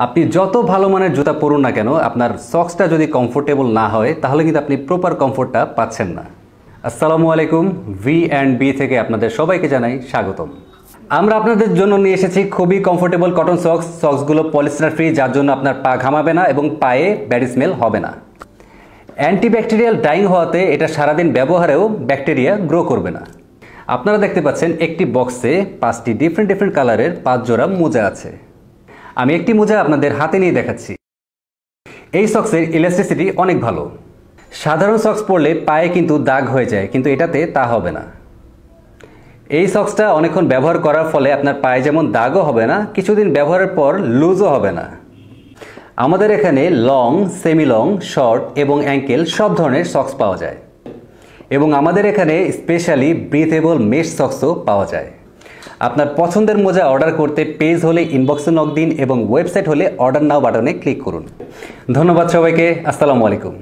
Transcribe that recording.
আপনি যত ভালো মানের জুতা পরুন না কেন, আপনার সক্সটা যদি কমফোর্টেবল না হয় তাহলে কিন্তু আপনি প্রপার কমফোর্টটা পাচ্ছেন না। আসসালামু আলাইকুম, V&B থেকে আপনাদের সবাইকে জানাই স্বাগতম। আমরা আপনাদের জন্য নিয়ে এসেছি খুবই কমফোর্টেবল কটন সক্সগুলো পলিস্টার ফ্রি, যার জন্য আপনার পা ঘামাবে না এবং পায়ে ব্যাড স্মেল হবে না। অ্যান্টিব্যাকটেরিয়াল ডাইং হওয়াতে এটা সারাদিন ব্যবহারেও ব্যাকটেরিয়া গ্রো করবে না। আপনারা দেখতে পাচ্ছেন একটি বক্সে 5টি ডিফারেন্ট কালারের 5 জোড়া মোজা আছে। আমি একটি মোজা আপনাদের হাতে নিয়ে দেখাচ্ছি। এই সক্সের ইলাস্টিসিটি অনেক ভালো। সাধারণ সক্স পরলে পায়ে কিন্তু দাগ হয়ে যায়, কিন্তু এটাতে তা হবে না। এই সক্সটা অনেকক্ষণ ব্যবহার করার ফলে আপনার পায়ে যেমন দাগও হবে না, কিছুদিন ব্যবহারের পর লুজও হবে না। আমাদের এখানে লং, সেমি লং, শর্ট এবং অ্যাঙ্কেল সব ধরনের সক্স পাওয়া যায় এবং আমাদের এখানে স্পেশালি ব্রিথেবল মেশ সক্সও পাওয়া যায়। আপনার পছন্দের মোজা অর্ডার করতে পেজ হলে ইনবক্সে নক দিন এবং ওয়েবসাইট হলে অর্ডার নাও বাটনে ক্লিক করুন। ধন্যবাদ সবাইকে। আসসালামু আলাইকুম।